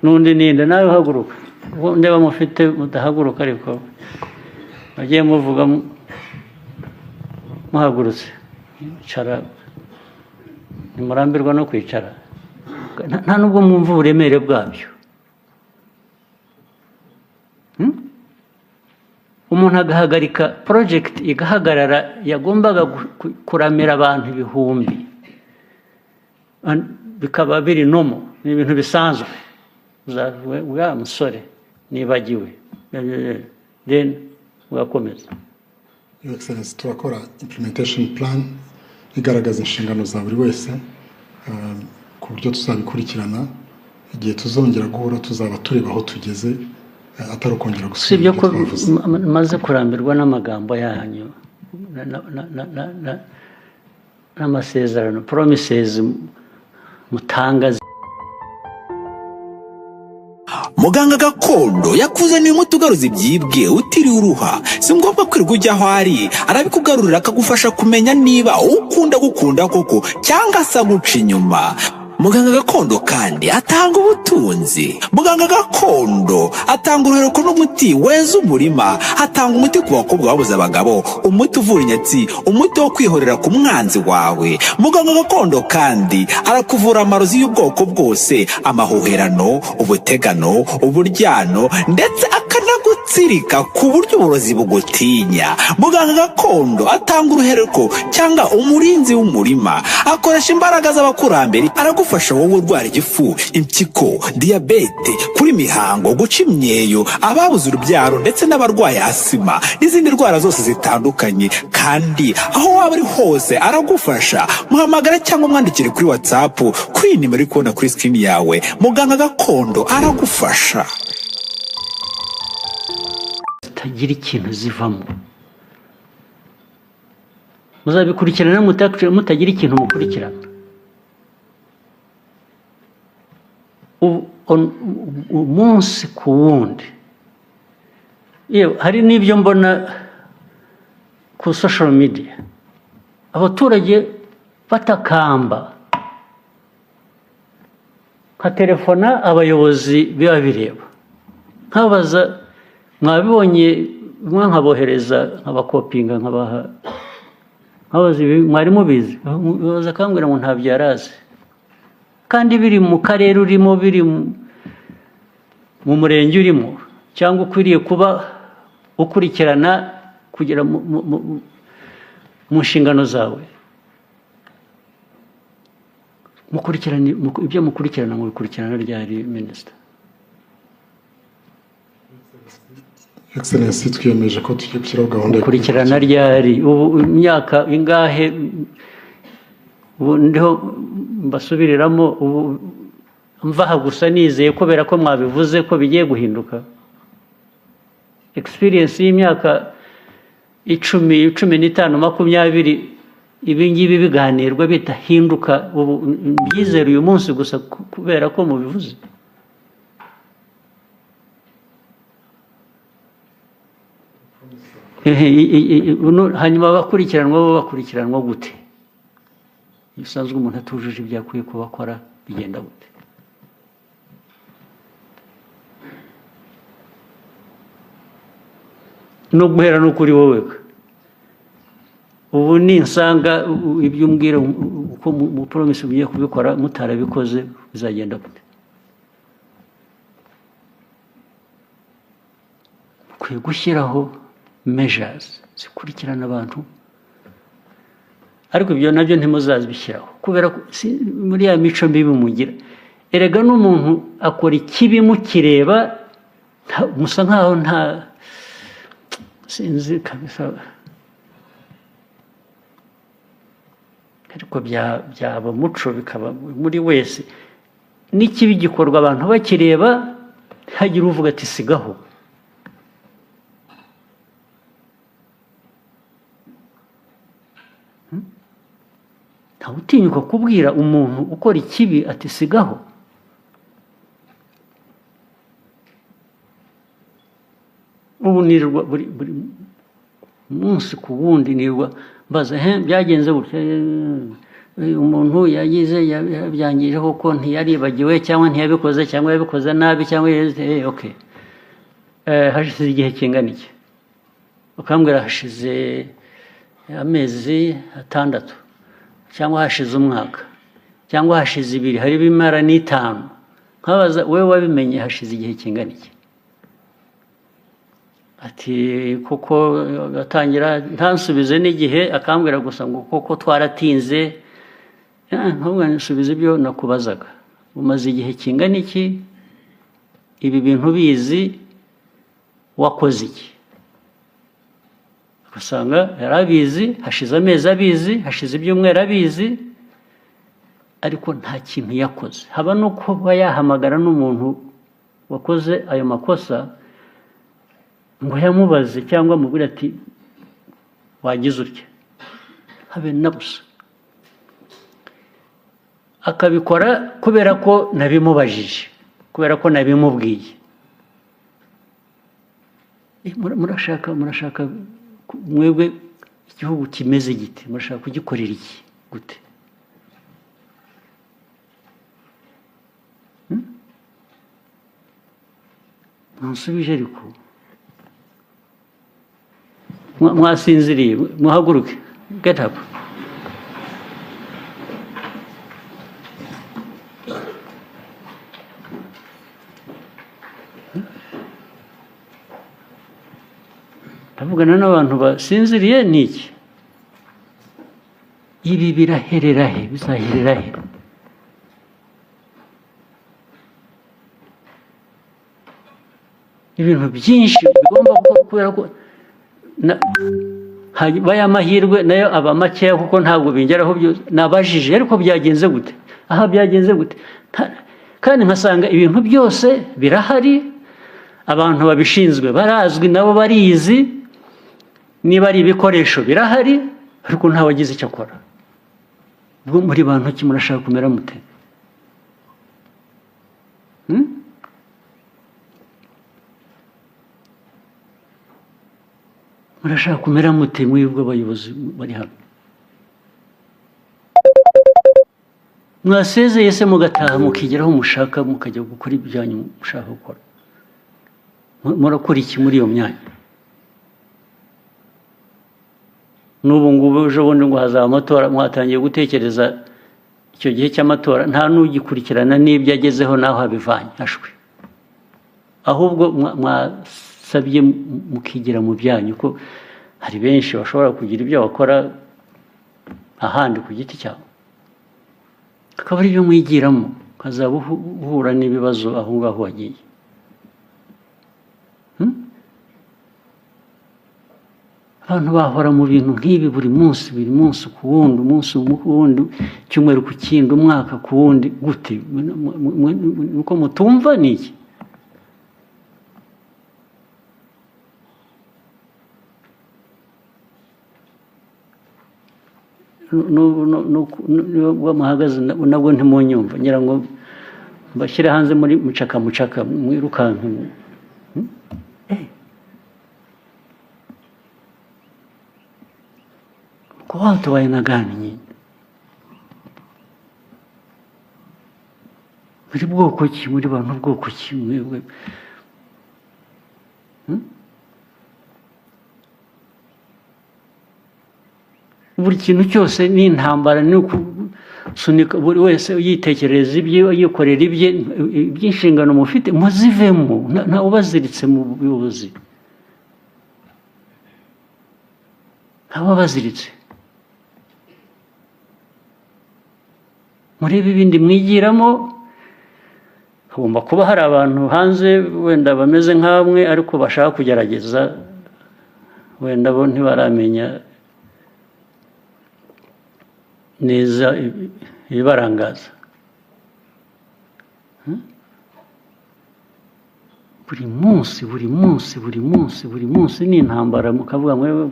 n'undi ninde nawe haguruka ndeba mufite mudahaguruka ariko bagiye muvuga muhagurutse icara nimurambirwa no kwicara nta nubwo mwumva uburemere bwabyo umuntu agahagarika project igahagarara yagombaga kuramira abantu ibihumbi bikaba biri nomo ni ibintu bisanzwe wa musore nibagiwe then ugakomeza. Your Excellency, turakora implementation plan igaragaza inshingano za buri wese ku buryo tuzabikurikirana igihe tuzongera guhura tuzaba tureba aho tugeze atari ukongera gusubira ko maze kurambirwa n'amagambo yanyu n'amasezerano promises mutangaza. Muganga gakondo yakuzaniye umuti ugaruza ibyibwe utiriwe uruha, si ngombwa kwirirwa ujya aho ari, arabikugarurira akagufasha kumenya niba gukunda koko cyangwa se aguca inyuma. Muganga gakondo kandi atanga ubutunzi. Muganga gakondo atanga uruhereko n'umuti weza umurima, atanga umuti ku bakobwa babuze abagabo, umuti uvura inyatsi, umuti wo kwihorera ku mwanzi wawe. Muganga gakondo kandi arakuvura amarozi y'ubwoko bwose, amahuherano, ubutegano, uburyano ndetse akanagutsirika ku buryo uburozi bugutinya. Muganga gakondo atanga uruhereko cyangwa umurinzi w'umurima, akoresha imbaraga z'abakurambere, aragufasha wowe urwara igifu, impyiko, diyabete, kuri mihango, guca imyeyo, ababuze urubyaro ndetse n'abarwaye asima n'izindi ndwara zose zitandukanye. Kandi aho waba ari hose aragufasha. Muhamagara cyangwa mwandikire kuri WhatsApp kuri nimero iri kubona kuri screen yawe. Muganga gakondo aragufasha. Tagira ikintu zivamo, muzabikurikirana mutagira ikintu mukurikirana. Umunsi ku wundi hari n'ibyo mbona ku social media abaturage batakamba nka telefona abayobozi biba bireba nkabaza mwabibonye nkabohereza nkabakopinga nkabaha nkabaza mwari mubizi baza kambwira ngo ntabyo yarazi kandi biri mu karere urimo biri mu murenge urimo cyangwa ukwiriye kuba ukurikirana kugira mu nshingano zawe mukurikirana ibyo mukurikirana mu bikurikirana ryari Minister. Excellency, twiyemeje ko tugiye gushyiraho gahunda mukurikirana ryari ubu imyaka ingahe ubu ndiho mbasubiriramo ubu mvaha gusa nizeye kubera ko mwabivuze ko bigiye guhinduka. Experience y'imyaka 10, 15, 20 ibingibi biganirwa bitahinduka ubu byizera uyu munsi gusa kubera ko mubivuze. Hanyuma bakurikiranwa gute? Bisanzwe umuntu atujuje ibyakwiye kubakora bigenda gute? No guhera no kuri wowe ubu ni nsanga ibyo umbwira uko mu promise ugiye kubikora mutarabikoze bizagenda gute? Kwiye gushyiraho measures zikurikirana abantu, ariko ibyo nabyo ntimuzazibishyiraho kubera muri ya mico mbibi mugira. Erega n'umuntu akora ikibi mukireba musa nkaho nta sinzi kabisa, ariko byaba muco bikaba muri wese n'ikibi gikorwa abantu bakireba hagira uvuga ati sigaho. Ntawe utinyuka kubwira umuntu ukora ikibi ati sigaho. Ubu nirwa buri munsi ku wundi nirwa mbaza byagenze gutya umuntu yagize yabyangije kuko ntiyaribagiwe cyangwa ntiyabikoze cyangwa yabikoze nabi cyangwa okay. Hashize igihe kingana iki? Ukambwira hashize amezi 6 cyangwa hashize umwaka cyangwa hashize 2, hari bimara n'5. Nkabaza wewe wabimenye hashize igihe kingana iki? Ati kuko gatangira ntansubize n'igihe, akambwira gusa ngo kuko twaratinze. Ntabwo nsubize ibyo nakubazaga. Umaze igihe kingana iki ibi bintu bizi, wakoze iki? Usanga yarabizi, hashize amezi abizi, hashize ibyumweru abizi, ariko nta kintu yakoze. Haba no kuba yahamagara n'umuntu wakoze ayo makosa ngo yamubaze cyangwa mubwira ati wagize utya, habe na busa. Akabikora kubera ko nabimubajije, kubera ko nabimubwiye. Murashaka mwebwe igihugu kimeze gite? Murashaka kugikorera iki gute? Nansubije ariko mwasinziriye, muhaguruke, get up. Tavugana n'abantu basinziriye niki? Ibi biraherera he? Bizaherera he? Ibintu byinshi bigomba kubera ko baya amahirwe nayo aba makeya kuko ntabwo bingeraho byose. Nabajije ariko byagenze gute? Aha byagenze gute? Kandi nkasanga ibintu byose birahari, abantu babishinzwe barazwi, nabo barizi, niba ari ibikoresho birahari, ariko ntawagize icyo akora. Ubwo muri bantu ki murashaka kumera mute? Murashaka kumera mute mwebwe abayobozi bari hano? Mwasezeye se mugataha mukigeraho mushaka mukajya gukora ibyanyu mushaka gukora? Murakora iki muri iyo myanya? N'ubu ngubu ejo bundi ngo hazaba amatora, mwatangiye gutekereza icyo gihe cy'amatora, nta n'ugikurikirana n'ibyo agezeho naho habivanye ashwe. Ahubwo mwasabye mukigira mu byanyu, ko hari benshi bashobora kugira ibyo bakora ahandi ku giti cyabo, akaba ari byo mwigiramo, ukazaba uhura n'ibibazo aho ngaho wagiye. Abantu bahora mu bintu nk'ibi buri munsi ku wundi, umunsi ku wundi, icyumweru ku kindi, umwaka ku wundi. Gute? Nuko mutumva ni iki? Muhagaze nabwo ntimunyumva, ngira ngo mbashyire hanze muri mucaka mwirukanka. Kwa watu wa aina gani nyinyi? Muri bwoko ki? Muri bantu bwoko ki mwebwe? Buri kintu cyose ni intambara, ni ukusunika buri wese yitekereza ibye, yikorera ibye, iby'inshingano mufite muzivemo, nta ubaziritse mu buyobozi, nta baziritse. Muri ibindi mwigiramo, hagomba kuba hari abantu hanze wenda bameze nk'amwe ariko bashaka kugerageza, wenda bo ntibaramenya neza ibibarangaza. Buri munsi ni intambara, mukavuga mwewe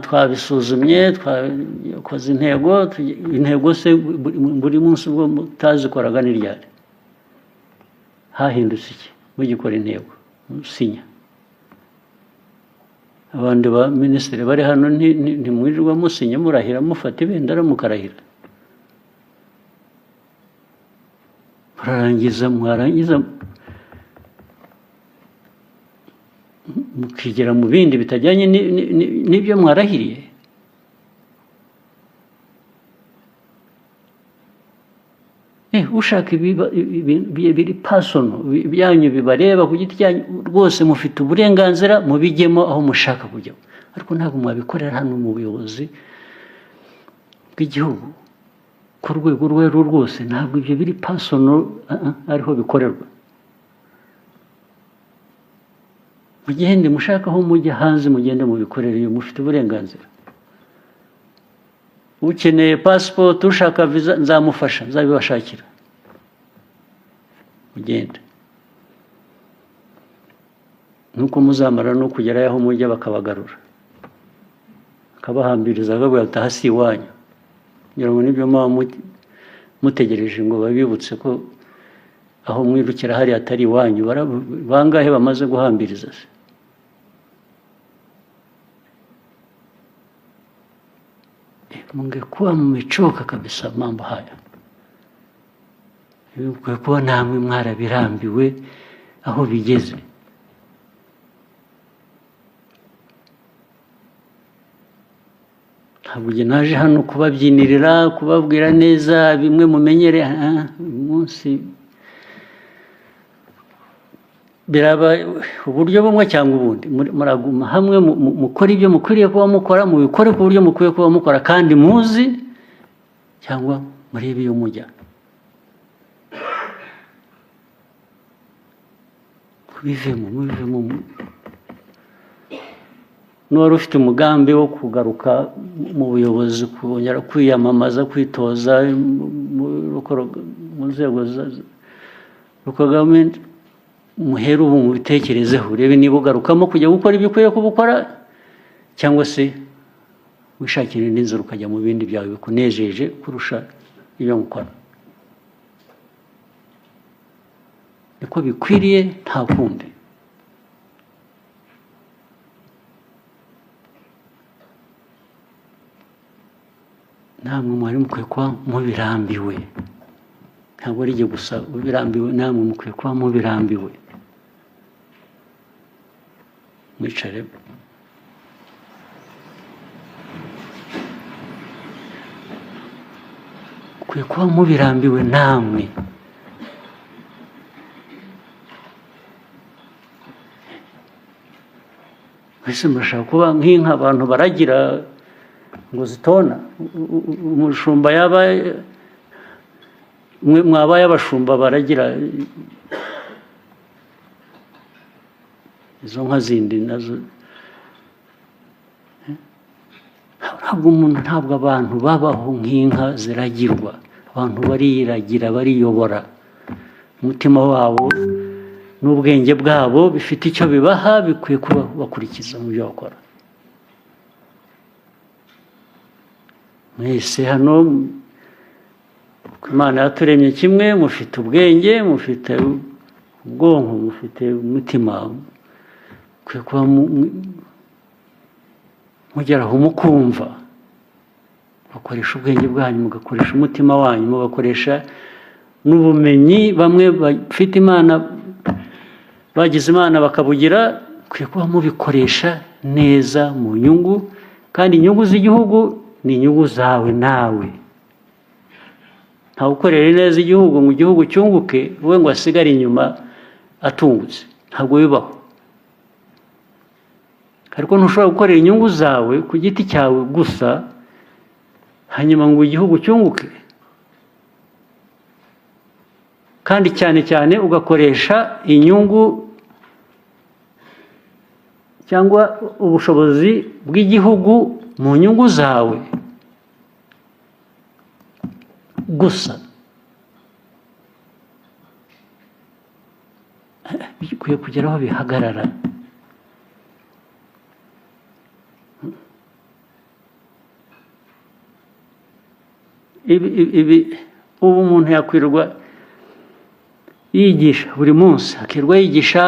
twabisuzumye, twakoze intego se buri munsi ubwo mutazikoraga ni ryari? Hahindutse iki mugikora intego sinya? Abandi ba minisitiri bari hano ntimwirirwa musinya, murahira, mufata ibendera mukarahira? mwarangiza mukigera mu bindi bitajyanye n'ibyo mwarahiriye. Ushaka biri pasono byanyu bibareba ku giti cyanyu rwose mufite uburenganzira mubijyemo aho mushaka kujya, ariko ntabwo mwabikorera hano mu buyobozi bw'igihugu ku rwego urwo ari rwo rwose. Ntabwo ibyo biri pasono ariho bikorerwa. mugende mushaka aho mujya hanze mugende mubikorere iyo mufite uburenganzira. Ukeneye passport, ushaka visa, nzamufasha, nzabibashakira. Mugende. Nuko muzamara no kugera aho mujya bakabagarura. Akabahambiriza agabwa atahasi iwanyu. Ngira ngo nibyo mutegereje ngo babibutse ko aho mwirukira hari atari iwanyu. Bangahe bamaze guhambiriza se? Mungekuwa mmechoka kabisa mambo haya. Mungekuwa namwe mwarabirambiwe aho bigeze. Ntabwo naje hano kubabyinirira, kubabwira neza bimwe mumenyere umunsi biraba uburyo bumwe cyangwa ubundi. Muraguma hamwe mukora ibyo mukwiriye kuba mukora, mubikore ku buryo mukwiye kuba mukora, kandi muzi cyangwa murebe iyo mujya. Mubivemo. N'uwari ufite umugambi wo kugaruka mu buyobozi, kongera kwiyamamaza, kwitoza mu nzego za gavumenti, muhere ubu mubitekerezeho, urebe niba ugarukamo kujya gukora ibyo ukwiye kubukora cyangwa se wishakira indi nzira ukajya mu bindi byawe bikunejeje kurusha ibyo mukora. Niko bikwiriye, nta kundi. Namwe mwari mukwiye kuba mubirambiwe. Ntabwo ari gusa ubirambiwe, namwe mukwiye kuba mubirambiwe. Mwicare. Mukwiye kuba mubirambiwe namwe. Mwese murashaka kuba nk'inka abantu baragira ngo zitona. Umushumba yaba mwabaye abashumba baragira izo nka zindi nazo. Ntabwo abantu babaho nk'inka ziragirwa. Abantu bariragira, bariyobora. Umutima wabo n'ubwenge bwabo bifite icyo bibaha, bikwiye kuba bakurikiza mu byo bakora. Mwese hano Imana yaturemye kimwe, mufite ubwenge, mufite ubwonko, mufite umutima. Mukwiye kuba mugeraho mukumva, mugakoresha ubwenge bwanyu, mugakoresha umutima wanyu, mugakoresha n'ubumenyi bamwe bafite Imana, bagize Imana bakabugira. Mukwiye kuba mubikoresha neza mu nyungu, kandi inyungu z'igihugu ni inyungu zawe nawe. Ntawe ukorera neza igihugu ngo igihugu cyunguke wowe ngo asigare inyuma atungutse. Ntabwo bibaho. Ariko ntushobora gukorera inyungu zawe ku giti cyawe gusa hanyuma ngo igihugu cyunguke. Kandi cyane cyane ugakoresha inyungu cyangwa ubushobozi bw'igihugu mu nyungu zawe gusa. Bikwiye kugera aho bihagarara. Ubu umuntu yakwirwa yigisha buri munsi, akirwa yigisha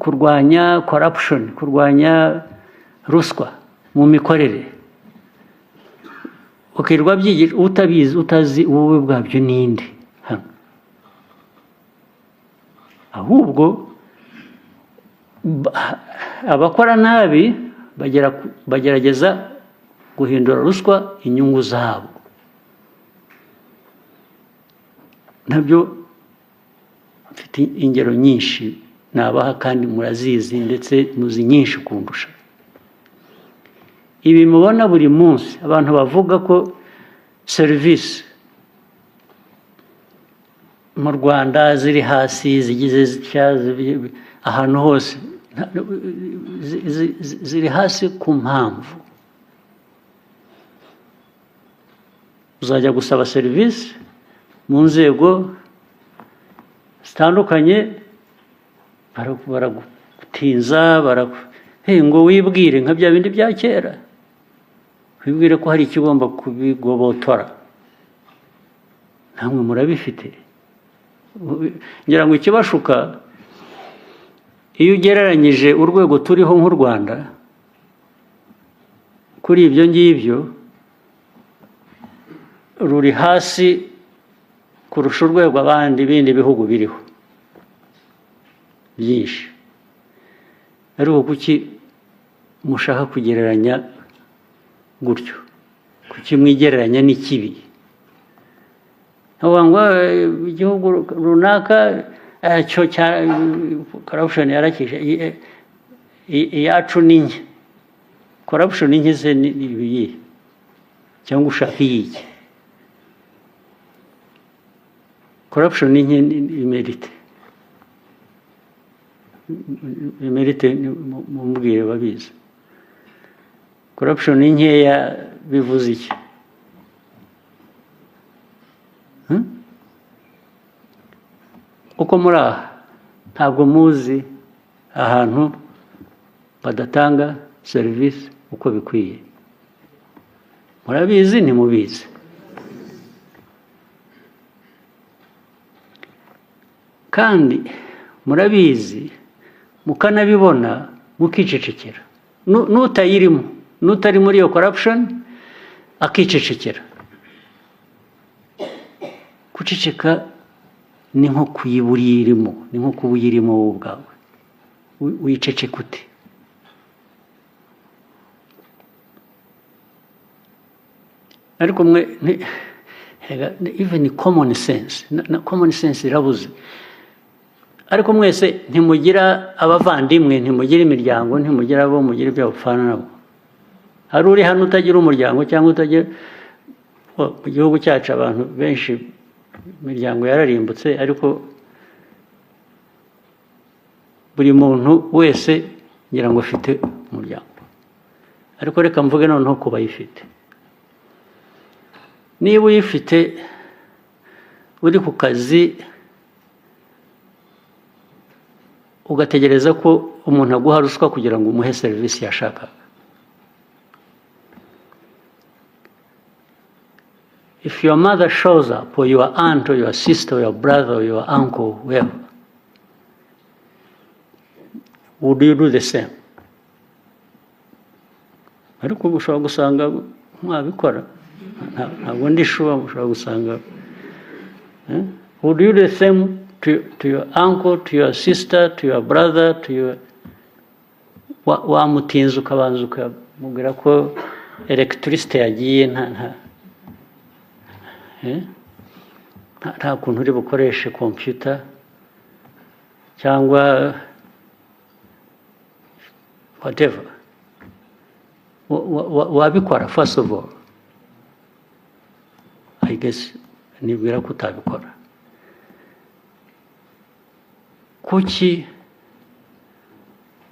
kurwanya corruption, kurwanya ruswa mu mikorere. Ukirwa byigisha utabizi, utazi wowe bwabyo ninde hano. ahubwo abakora nabi bagerageza guhindura ruswa inyungu zabo. Nabyo mfite ingero nyinshi nabaha kandi murazizi ndetse muzi nyinshi kundusha. Ibi mubona buri munsi abantu bavuga ko serivisi mu Rwanda ziri hasi, zigize ahantu hose ziri hasi ku mpamvu. Uzajya gusaba serivisi mu nzego zitandukanye, baragutinza, ngo wibwire nka bya bindi bya kera, wibwire ko hari ikigomba kubigobotora. Namwe murabifite. Ngira ngo ikibashuka, iyo ugereranyije urwego turiho nk'u Rwanda kuri ibyo ngibyo, ruri hasi kurusha urwego abandi bindi bihugu biriho byinshi. Ariko kuki mushaka kugereranya gutyo? Kuki mwigereranya n'ikibi? Ngo igihugu runaka cyo cya corruption yarakije, iyacu ni nke. Corruption ni nke se nibiyi cyangwa ushaka iyiki? Corruption ni nke imerite mumbwire babizi. Corruption ni nkeya bivuze iki? Uko muri aha ntabwo muzi ahantu badatanga serivisi uko bikwiye. Murabizi ntimubizi. Kandi murabizi mukanabibona mukicecekera. N'utayirimo, n'utari muri iyo corruption akicecekera. Guceceka ni nko kuyibura irimo, ni nko kuba uyirimo wowe ubwawe. Wiceceka ute? Ariko mwe even common sense, common sense irabuze. Ariko mwese ntimugira abavandimwe, ntimugira imiryango, ntimugira abo mugira ibyo bapfana nabo. Hari uri hano utagira umuryango cyangwa utagira, mu gihugu cyacu abantu benshi imiryango yararimbutse, ariko buri muntu wese ngira ngo afite umuryango. Ariko reka mvuge noneho ko bayifite. Niba uyifite uri ku kazi ugategereza ko umuntu aguha ruswa kugira ngo umuhe serivisi yashakaga, if your mother shows up, or your aunt, or your sister, or your brother, or your uncle, whoever, would you do the same? Ariko ushobora gusanga mwabikora. Ntabwo ndi sure mushobora gusanga. Would you do the same to your uncle, to your sister, to your brother, to your... Wamutinza ukabanza ukamubwira ko electricity yagiye, nta kuntu uri bukoreshe computer cyangwa whatever. Wabikora first of all? I guess nibwira ko utabikora. Kuki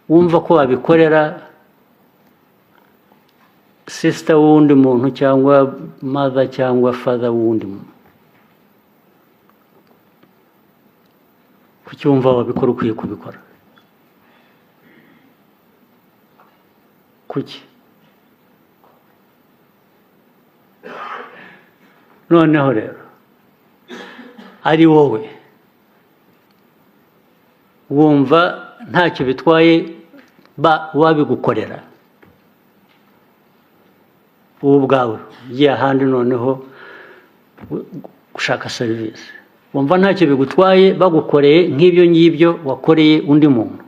wumva ko wabikorera sister wundi muntu cyangwa mother cyangwa father wundi muntu? Kuki wumva wabikora ukwiye kubikora? Kuki? Noneho rero ari wowe wumva ntacyo bitwaye wabigukorera wowe ubwawe ugiye ahandi noneho gushaka serivisi, wumva ntacyo bigutwaye bagukoreye nk'ibyo ngibyo wakoreye undi muntu